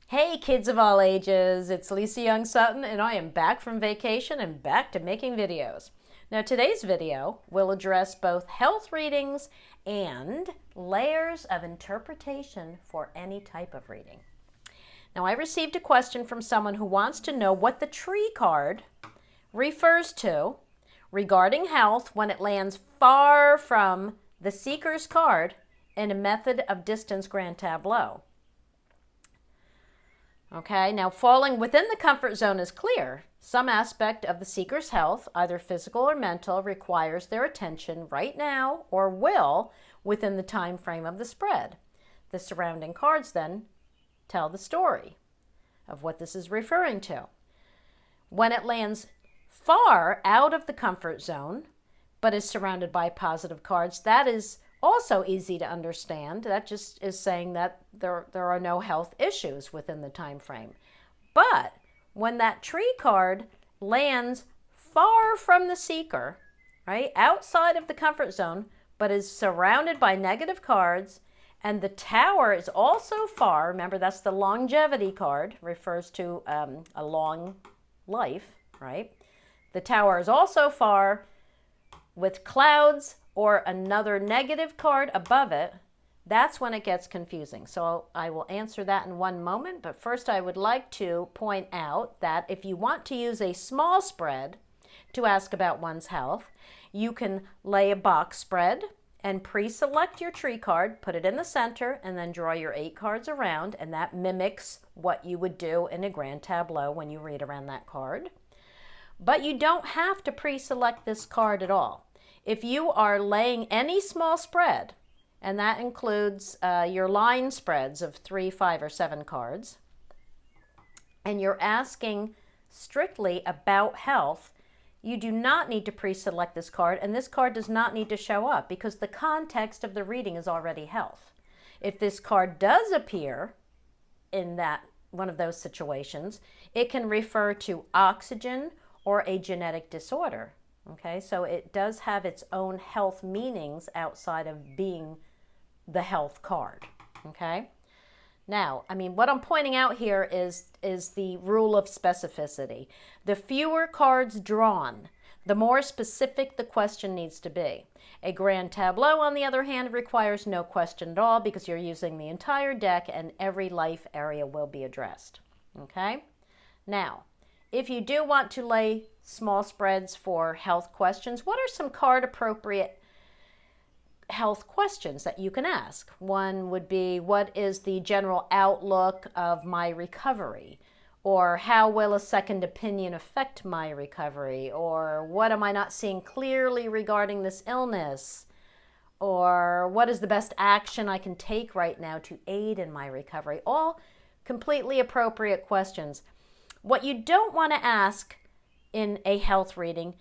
Hey kids of all ages, it's Lisa Young Sutton and I am back from vacation and back to making videos. Now today's video will address both health readings and layers of interpretation for any type of reading. Now I received a question from someone who wants to know what the tree card refers to regarding health when it lands far from the seeker's card in a method of distance grand tableau. Okay, now falling within the comfort zone is clear. Some aspect of the seeker's health, either physical or mental, requires their attention right now or will within the time frame of the spread. The surrounding cards then tell the story of what this is referring to. When it lands far out of the comfort zone, but is surrounded by positive cards, that is also easy to understand. That just is saying that there are no health issues within the time frame. But when that tree card lands far from the seeker, right, outside of the comfort zone, but is surrounded by negative cards, and the tower is also far, remember that's the longevity card, refers to a long life, right? The tower is also far with clouds or another negative card above it. That's when it gets confusing. So I will answer that in one moment, but first I would like to point out that if you want to use a small spread to ask about one's health, you can lay a box spread and pre-select your tree card, put it in the center, and then draw your 8 cards around, and that mimics what you would do in a grand tableau when you read around that card. But you don't have to pre-select this card at all. If you are laying any small spread, and that includes your line spreads of 3, 5, or 7 cards, and you're asking strictly about health, you do not need to pre-select this card, and this card does not need to show up because the context of the reading is already health. If this card does appear in that one of those situations, it can refer to oxygen or a genetic disorder. Okay, so it does have its own health meanings outside of being the health card. Okay, now, what I'm pointing out here is the rule of specificity. The fewer cards drawn, the more specific the question needs to be. A grand tableau, on the other hand, requires no question at all because you're using the entire deck and every life area will be addressed. Okay, now, if you do want to lay small spreads for health questions, what are some card appropriate health questions that you can ask? One would be, what is the general outlook of my recovery? Or how will a second opinion affect my recovery? Or what am I not seeing clearly regarding this illness? Or what is the best action I can take right now to aid in my recovery? All completely appropriate questions. What you don't want to ask in a health reading,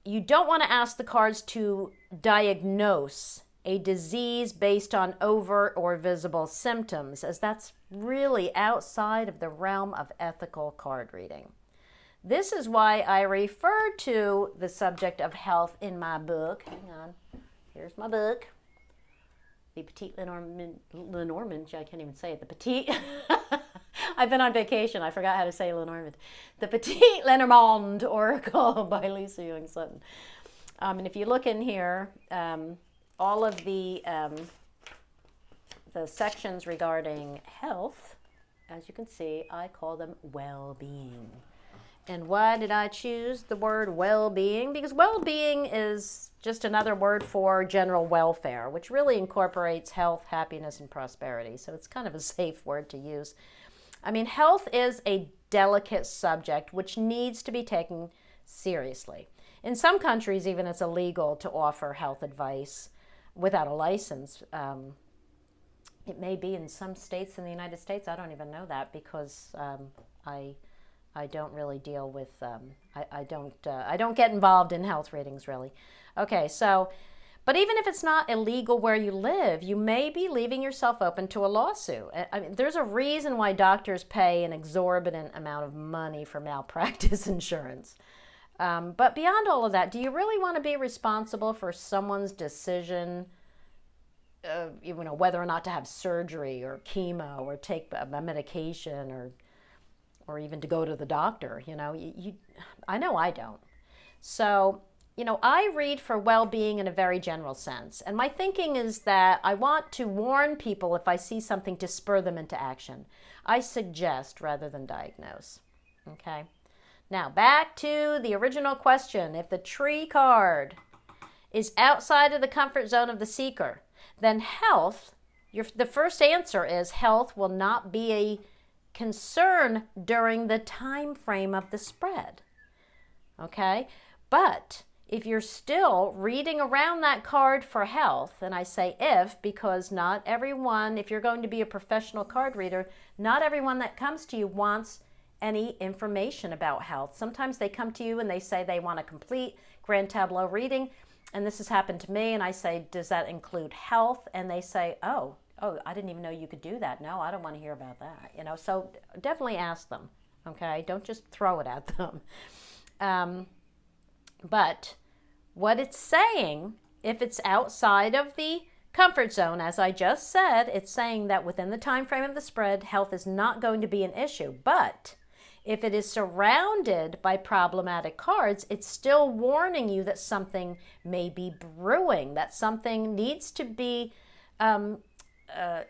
you don't want to ask the cards to diagnose a disease based on overt or visible symptoms, as that's really outside of the realm of ethical card reading. This is why I refer to the subject of health in my book. Hang on, here's my book. The Petite Lenormand, I can't even say it, the Petite. I've been on vacation, I forgot how to say Lenormand. The Petite Lenormand Oracle by Lisa Young Sutton. And if you look in here, all of the sections regarding health, as you can see, I call them well-being. And why did I choose the word well-being? Because well-being is just another word for general welfare, which really incorporates health, happiness, and prosperity. So it's kind of a safe word to use. Health is a delicate subject which needs to be taken seriously. In some countries, even it's illegal to offer health advice without a license. It may be in some states in the United States. I don't even know that because I don't really deal with, I don't get involved in health readings really. Okay, so, but even if it's not illegal where you live, you may be leaving yourself open to a lawsuit. There's a reason why doctors pay an exorbitant amount of money for malpractice insurance. But beyond all of that, do you really want to be responsible for someone's decision whether or not to have surgery or chemo or take a medication or even to go to the doctor. I know I don't. So, I read for well-being in a very general sense. And my thinking is that I want to warn people if I see something to spur them into action. I suggest rather than diagnose. Okay. Now, back to the original question. If the tree card is outside of the comfort zone of the seeker, then health, the first answer is health will not be a concern during the time frame of the spread. Okay? But if you're still reading around that card for health, and I say if, because not everyone, if you're going to be a professional card reader, not everyone that comes to you wants any information about health. Sometimes they come to you and they say they want a complete grand tableau reading, and this has happened to me, and I say, does that include health? And they say, oh, I didn't even know you could do that. No, I don't want to hear about that. So definitely ask them, okay? Don't just throw it at them. But what it's saying, if it's outside of the comfort zone, as I just said, it's saying that within the time frame of the spread, health is not going to be an issue. But if it is surrounded by problematic cards, it's still warning you that something may be brewing, that something needs to be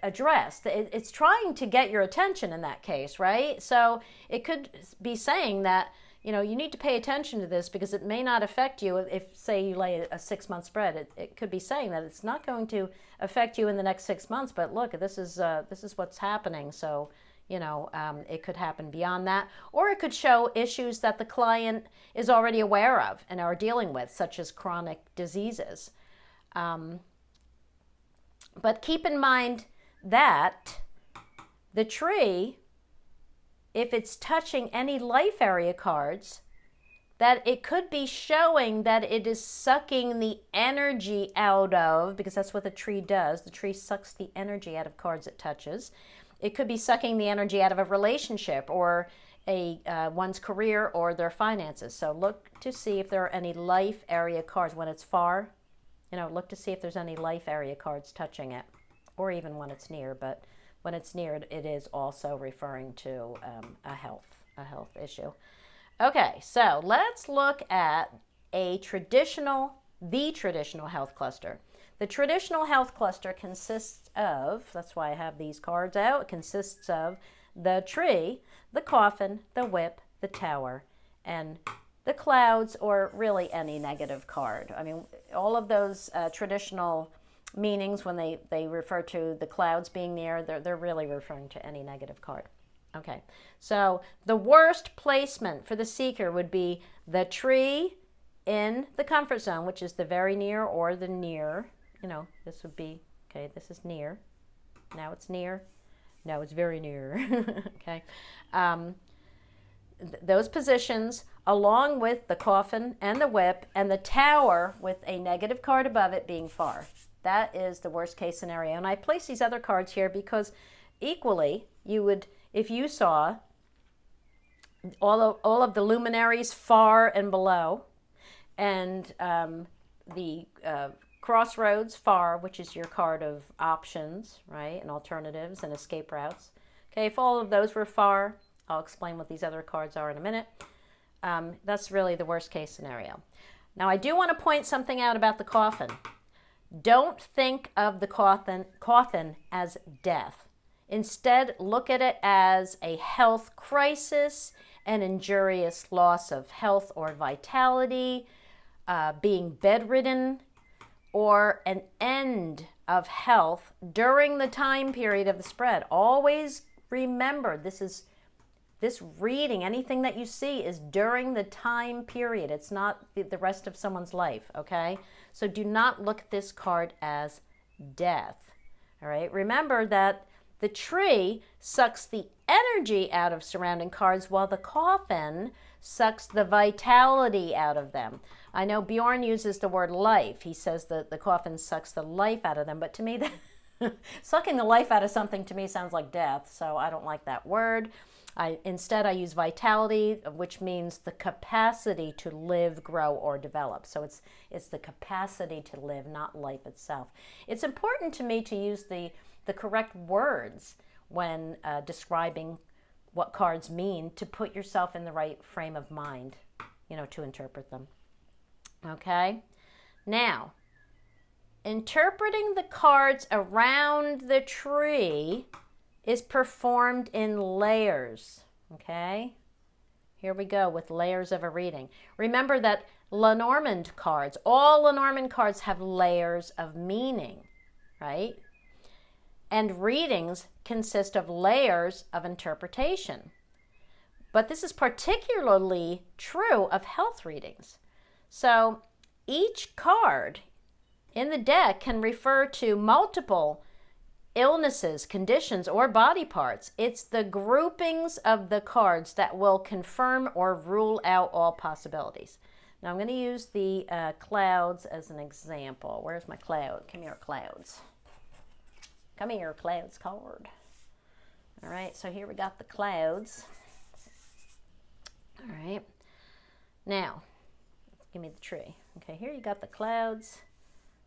addressed. It's trying to get your attention in that case, right? So it could be saying that, you need to pay attention to this because it may not affect you if, say, you lay a 6-month spread. It could be saying that it's not going to affect you in the next 6 months, but look, this is what's happening. So, it could happen beyond that. Or it could show issues that the client is already aware of and are dealing with, such as chronic diseases. But keep in mind that the tree, if it's touching any life area cards, that it could be showing that it is sucking the energy out of, because that's what the tree does. The tree sucks the energy out of cards it touches. It could be sucking the energy out of a relationship or one's career or their finances. So look to see if there are any life area cards. When it's far, look to see if there's any life area cards touching it, or even when it's near. But when it's near, it is also referring to a health issue. Okay, so let's look at the traditional health cluster. The traditional health cluster consists of, that's why I have these cards out, it consists of the tree, the coffin, the whip, the tower, and the clouds, or really any negative card. I mean, all of those traditional meanings, when they refer to the clouds being near, they're really referring to any negative card. Okay, so the worst placement for the seeker would be the tree in the comfort zone, which is the very near or the near. This would be, okay, this is near. Now it's near. Now it's very near. Okay. Those positions, along with the coffin and the whip and the tower with a negative card above it being far. That is the worst case scenario. And I place these other cards here because equally, you would, if you saw all of the luminaries far and below, and the crossroads far, which is your card of options, right, and alternatives and escape routes. Okay, if all of those were far, I'll explain what these other cards are in a minute. That's really the worst case scenario. Now, I do want to point something out about the coffin. Don't think of the coffin as death. Instead, look at it as a health crisis, an injurious loss of health or vitality, being bedridden, or an end of health during the time period of the spread. Always remember, this reading, anything that you see is during the time period. It's not the rest of someone's life, okay? So do not look at this card as death, all right? Remember that the tree sucks the energy out of surrounding cards while the coffin sucks the vitality out of them. I know Bjorn uses the word life. He says that the coffin sucks the life out of them, but to me Sucking the life out of something to me sounds like death, so I don't like that word. Instead, I use vitality, which means the capacity to live, grow, or develop. So it's the capacity to live, not life itself. It's important to me to use the correct words when describing what cards mean, to put yourself in the right frame of mind, to interpret them. Okay? Now, interpreting the cards around the tree is performed in layers. Okay? Here we go with layers of a reading. Remember that Lenormand cards, all Lenormand cards have layers of meaning, right? And readings consist of layers of interpretation. But this is particularly true of health readings. So each card in the deck can refer to multiple illnesses, conditions, or body parts. It's the groupings of the cards that will confirm or rule out all possibilities. Now I'm going to use the clouds as an example. Where's my cloud? Come here, clouds. Come here, clouds card. All right, so here we got the clouds. All right. Now, give me the tree. Okay, here you got the clouds.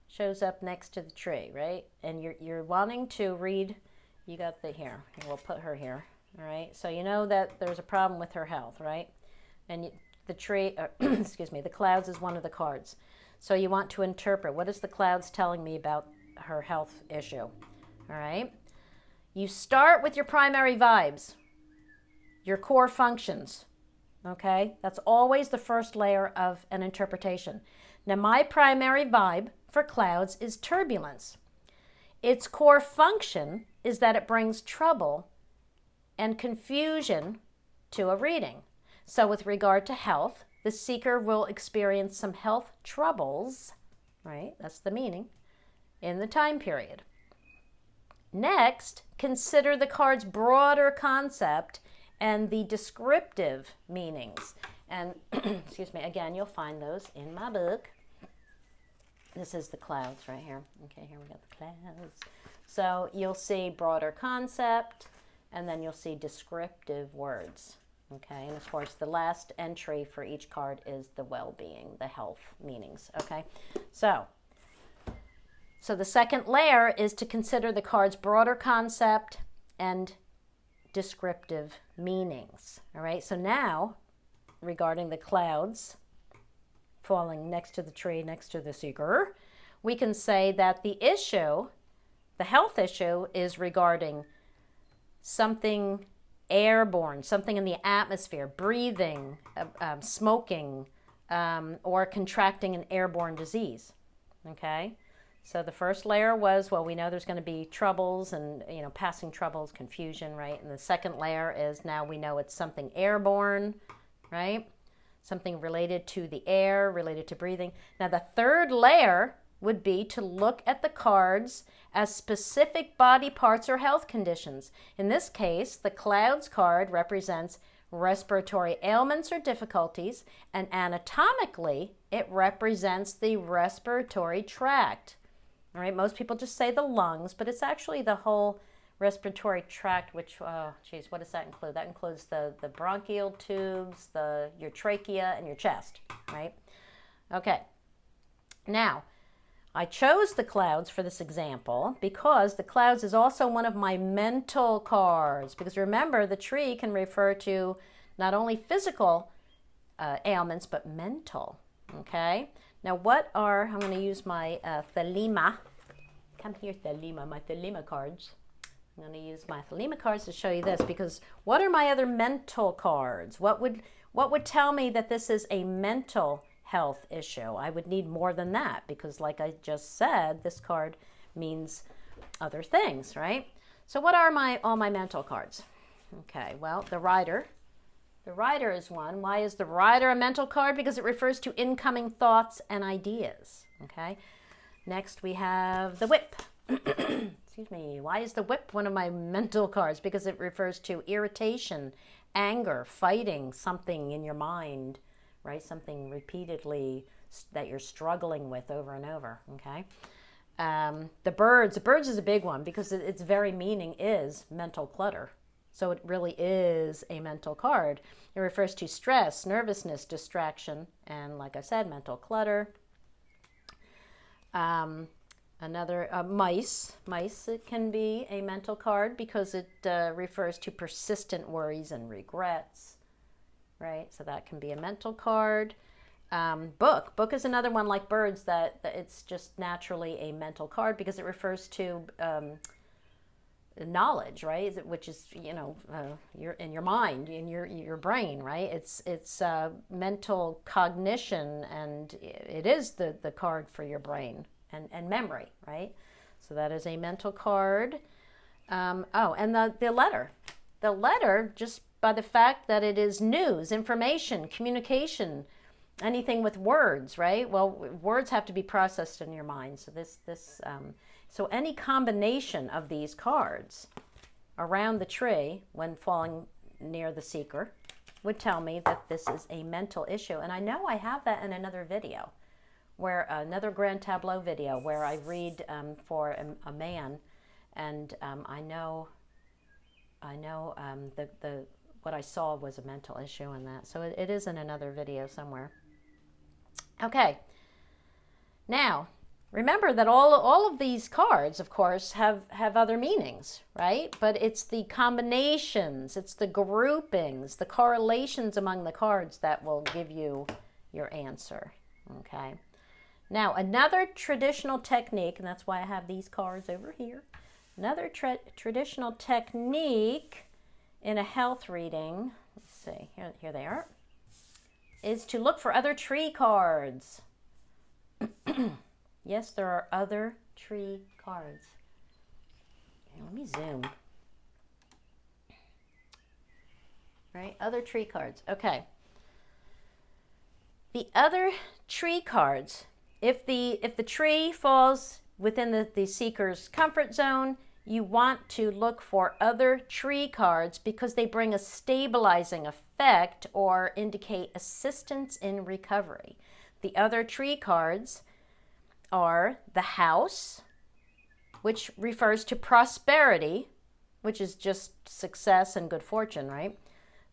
Shows up next to the tree, right? And you're wanting to read, you got the here. We'll put her here. All right, so you know that there's a problem with her health, right? And the tree, excuse me, the clouds is one of the cards. So you want to interpret, what is the clouds telling me about her health issue? All right. You start with your primary vibes, your core functions. Okay. That's always the first layer of an interpretation. Now, my primary vibe for clouds is turbulence. Its core function is that it brings trouble and confusion to a reading. So with regard to health, the seeker will experience some health troubles, right? That's the meaning, in the time period. Next, consider the card's broader concept and the descriptive meanings. And, excuse me, again, you'll find those in my book. This is the clouds right here. Okay, here we got the clouds. So you'll see broader concept, and then you'll see descriptive words. Okay, and of course, the last entry for each card is the well-being, the health meanings. Okay, so the second layer is to consider the card's broader concept and descriptive meanings. All right, so now, regarding the clouds falling next to the tree, next to the seeker, we can say that the issue, the health issue, is regarding something airborne, something in the atmosphere, breathing, smoking, or contracting an airborne disease. Okay? So the first layer was, well, we know there's going to be troubles and, passing troubles, confusion, right? And the second layer is now we know it's something airborne, right? Something related to the air, related to breathing. Now the third layer would be to look at the cards as specific body parts or health conditions. In this case, the clouds card represents respiratory ailments or difficulties, and anatomically, it represents the respiratory tract. All right, most people just say the lungs, but it's actually the whole respiratory tract, which, oh, geez, what does that include? That includes the bronchial tubes, your trachea, and your chest, right? Okay, now, I chose the clouds for this example because the clouds is also one of my mental cards. Because remember, the tree can refer to not only physical ailments, but mental, okay? Now, I'm going to use my Thelema. Come here, Thelema, my Thelema cards. I'm going to use my Thelema cards to show you this, because what are my other mental cards? What would tell me that this is a mental health issue? I would need more than that, because like I just said, this card means other things, right? So what are all my mental cards? Okay, well, the Rider. The Rider is one. Why is the Rider a mental card? Because it refers to incoming thoughts and ideas, okay? Next, we have the Whip. Excuse me. Why is the Whip one of my mental cards? Because it refers to irritation, anger, fighting something in your mind, right? Something repeatedly that you're struggling with over and over, okay? The birds is a big one because its very meaning is mental clutter. So it really is a mental card. It refers to stress, nervousness, distraction, and like I said, mental clutter. Another, mice. Mice, it can be a mental card because it refers to persistent worries and regrets, right? So that can be a mental card. Book is another one like birds that it's just naturally a mental card because it refers to knowledge, right? Which is, you're in your mind, in your brain, right? It's mental cognition, and it is the card for your brain and memory, right? So that is a mental card. And the letter. The letter, just by the fact that it is news, information, communication, anything with words, right? Well, words have to be processed in your mind. So so any combination of these cards around the tree when falling near the seeker would tell me that this is a mental issue. And I know I have that in another video, another Grand Tableau video where I read for a man, and I know what I saw was a mental issue in that. So it is in another video somewhere. Okay. Now, remember that all of these cards, of course, have other meanings, right? But it's the combinations, it's the groupings, the correlations among the cards that will give you your answer, okay? Now, another traditional technique, and that's why I have these cards over here, another traditional technique in a health reading, let's see, here they are, is to look for other tree cards. Yes, there are other tree cards. Here, let me zoom. Right, other tree cards. Okay. The other tree cards, if the tree falls within the seeker's comfort zone, you want to look for other tree cards because they bring a stabilizing effect or indicate assistance in recovery. The other tree cards are the house, which refers to prosperity, which is just success and good fortune, right?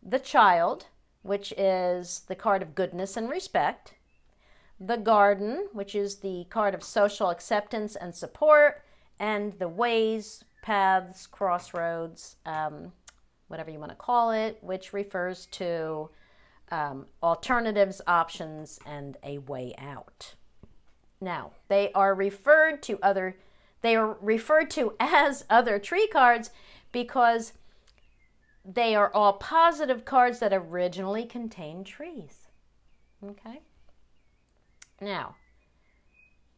The child, which is the card of goodness and respect. The garden, which is the card of social acceptance and support. And the ways, paths, crossroads, whatever you want to call it, which refers to alternatives, options, and a way out. Now, they are referred to as other tree cards because they are all positive cards that originally contained trees. Okay? Now,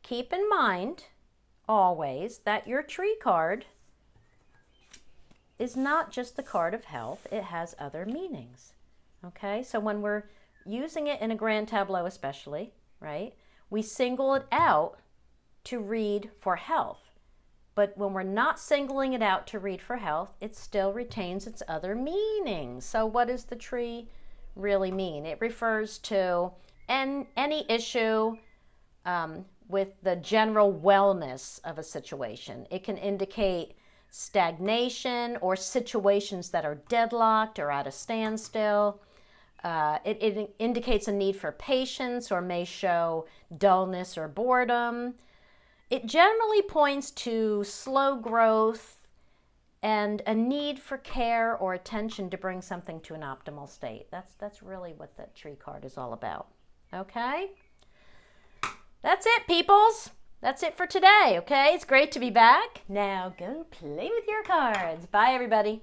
keep in mind always that your tree card is not just the card of health, it has other meanings. Okay, so when we're using it in a Grand Tableau especially, right, we single it out to read for health. But when we're not singling it out to read for health, it still retains its other meanings. So what does the tree really mean? It refers to any issue with the general wellness of a situation. It can indicate stagnation or situations that are deadlocked or at a standstill. It indicates a need for patience or may show dullness or boredom. It generally points to slow growth and a need for care or attention to bring something to an optimal state. That's really what that tree card is all about. Okay? That's it, peoples. That's it for today, okay? It's great to be back. Now go play with your cards. Bye, everybody.